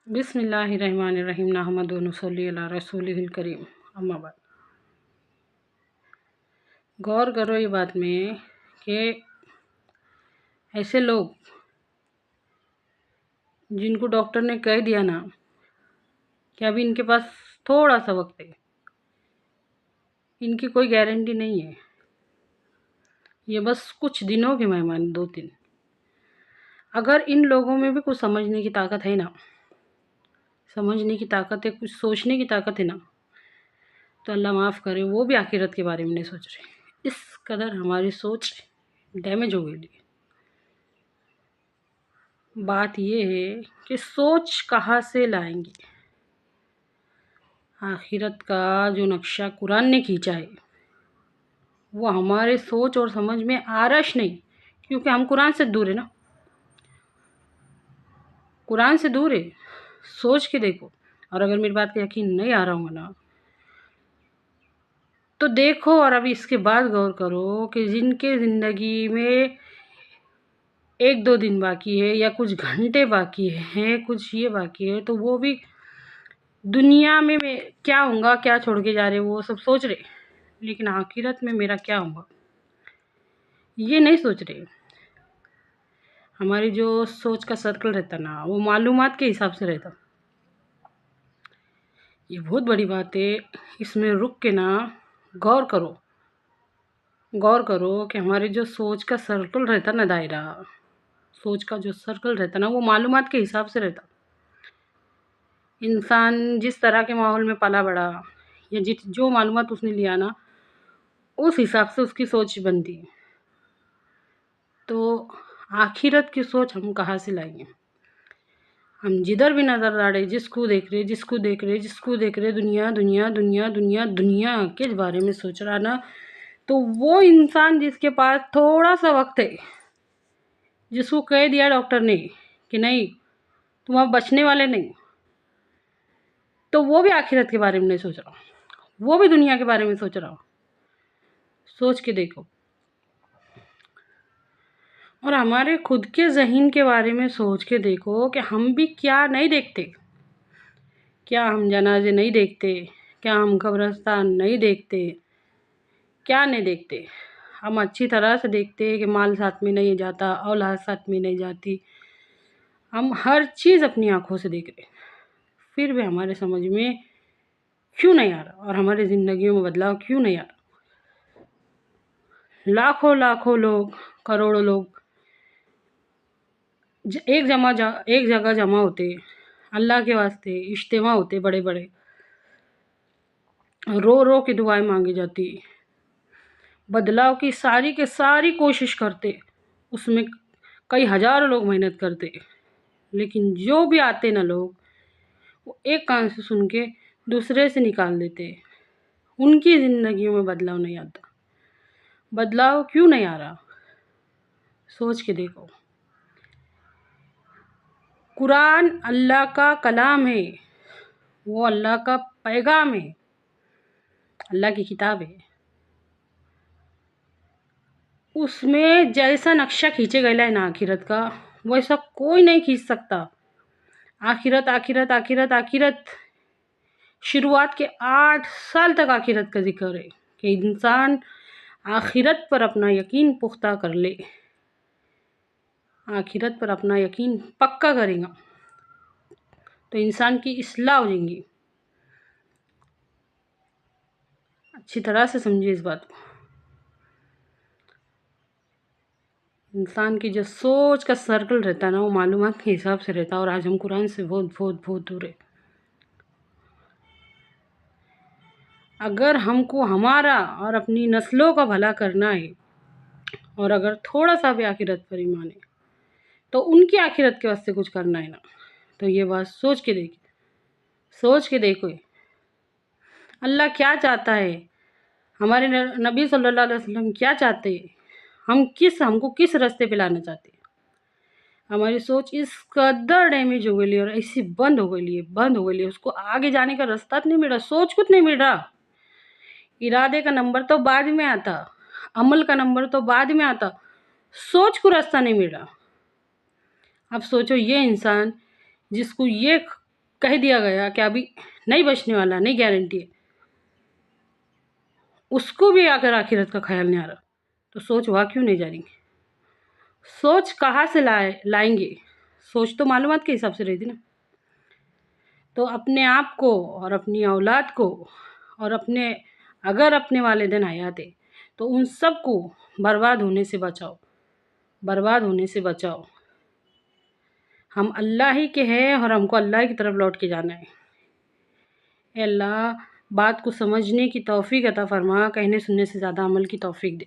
بسم اللہ الرحمن الرحیم نحمدہ و نصلی علی رسولہ الکریم اما بعد۔ غور کرو یہ بات میں کہ ایسے لوگ جن کو ڈاکٹر نے کہہ دیا نا کہ ابھی ان کے پاس تھوڑا سا وقت ہے، ان کی کوئی گارنٹی نہیں ہے، یہ بس کچھ دنوں کے مہمان 2-3۔ اگر ان لوگوں میں بھی کچھ سمجھنے کی طاقت ہے نا، سمجھنے کی طاقت ہے، کچھ سوچنے کی طاقت ہے نا، تو اللہ معاف کرے وہ بھی آخرت کے بارے میں نہیں سوچ رہے۔ اس قدر ہماری سوچ ڈیمیج ہو گئی۔ بات یہ ہے کہ سوچ کہاں سے لائیں گے؟ آخرت کا جو نقشہ قرآن نے کھینچا ہے وہ ہمارے سوچ اور سمجھ میں آرش نہیں، کیونکہ ہم قرآن سے دور ہیں نا، قرآن سے دور ہے۔ سوچ کے دیکھو، اور اگر میری بات کا یقین نہیں آ رہا ہوں نا تو دیکھو، اور ابھی اس کے بعد غور کرو کہ جن کے زندگی میں 1-2 دن باقی ہے یا کچھ گھنٹے باقی ہیں، کچھ یہ باقی ہے، تو وہ بھی دنیا میں کیا ہوں گا، کیا چھوڑ کے جا رہے وہ سب سوچ رہے، لیکن آخرت میں میرا کیا ہوں گا یہ نہیں سوچ رہے۔ ہماری جو سوچ کا سرکل رہتا نا وہ معلومات کے حساب سے رہتا۔ یہ بہت بڑی بات ہے، اس میں رک کے نا غور کرو کہ ہمارے جو سوچ کا سرکل رہتا نا، دائرہ سوچ کا جو سرکل رہتا نا وہ معلومات کے حساب سے رہتا۔ انسان جس طرح کے ماحول میں پلا بڑا یا جو معلومات اس نے لیا نا اس حساب سے اس کی سوچ بنتی۔ تو آخرت کی سوچ ہم کہاں سے لائیں گے؟ ہم جدھر بھی نظر ڈالے، جس کو دیکھ رہے دنیا دنیا دنیا دنیا دنیا کے بارے میں سوچ رہا نا، تو وہ انسان جس کے پاس تھوڑا سا وقت ہے، جس کو کہہ دیا ڈاکٹر نے کہ نہیں تم اب بچنے والے نہیں، تو وہ بھی آخرت کے بارے میں نہیں سوچ رہا، وہ بھی دنیا کے بارے میں سوچ رہا۔ سوچ کے دیکھو، اور ہمارے خود کے ذہن کے بارے میں سوچ کے دیکھو کہ ہم بھی کیا نہیں دیکھتے، کیا ہم جنازے نہیں دیکھتے، کیا ہم قبرستان نہیں دیکھتے، کیا نہیں دیکھتے؟ ہم اچھی طرح سے دیکھتے کہ مال ساتھ میں نہیں جاتا، اولاد ساتھ میں نہیں جاتی، ہم ہر چیز اپنی آنکھوں سے دیکھ رہے، پھر بھی ہمارے سمجھ میں کیوں نہیں آ رہا، اور ہماری زندگیوں میں بدلاؤ کیوں نہیں آ رہا؟ لاکھوں لوگ، کروڑوں لوگ ایک جگہ جمع ہوتے، اللہ کے واسطے اجتماع ہوتے، بڑے بڑے رو کے دعائیں مانگی جاتی، بدلاؤ کی ساری کوشش کرتے، اس میں کئی ہزاروں لوگ محنت کرتے، لیکن جو بھی آتے نا لوگ وہ ایک کان سے سن کے دوسرے سے نکال دیتے، ان کی زندگیوں میں بدلاؤ نہیں آتا۔ بدلاؤ کیوں نہیں آ رہا؟ سوچ کے دیکھو۔ قرآن اللہ کا کلام ہے، وہ اللہ کا پیغام ہے، اللہ کی کتاب ہے، اس میں جیسا نقشہ کھینچے گیا ہے نا آخرت کا، ویسا کوئی نہیں کھینچ سکتا۔ آخرت شروعات کے 8 سال تک آخرت کا ذکر ہے کہ انسان آخرت پر اپنا یقین پختہ کر لے، آخرت پر اپنا یقین پکا کرے گا تو انسان کی اصلاح ہو جائیں گی۔ اچھی طرح سے سمجھے اس بات کو۔ انسان کی جو سوچ کا سرکل رہتا ہے نا وہ معلومات کے حساب سے رہتا، اور آج ہم قرآن سے بہت دور ہے۔ اگر ہم کو ہمارا اور اپنی نسلوں کا بھلا کرنا ہے، اور اگر تھوڑا سا بھی آخرت پر ایمان ہے تو ان کی آخرت کے واسطے کچھ کرنا ہے نا، تو یہ بات سوچ کے دیکھو اللہ کیا چاہتا ہے، ہمارے نبی صلی اللہ علیہ وسلم کیا چاہتے ہیں، ہم کو کس راستے پہ لانا چاہتے ہیں۔ ہماری سوچ اس قدر ڈیمیج ہو گئی اور ایسی بند ہو گئی ہے، اس کو آگے جانے کا راستہ نہیں مل رہا، سوچ کچھ نہیں مل رہا۔ ارادے کا نمبر تو بعد میں آتا، عمل کا نمبر تو بعد میں آتا، سوچ کو راستہ نہیں مل رہا۔ اب سوچو، یہ انسان جس کو یہ کہہ دیا گیا کہ ابھی نہیں بچنے والا، نہیں گارنٹی ہے، اس کو بھی اگر آخرت کا خیال نہیں آ رہا تو سوچ وہاں کیوں نہیں جائیں گے؟ سوچ کہاں سے لائیں گے؟ سوچ تو معلومات کے حساب سے رہتی نا۔ تو اپنے آپ کو اور اپنی اولاد کو اور اگر اپنے والدین حیات ہے تو ان سب کو برباد ہونے سے بچاؤ، برباد ہونے سے بچاؤ۔ ہم اللہ ہی کے ہیں اور ہم کو اللہ کی طرف لوٹ کے جانا ہے۔ اے اللہ بات کو سمجھنے کی توفیق عطا فرما، کہنے سننے سے زیادہ عمل کی توفیق دے۔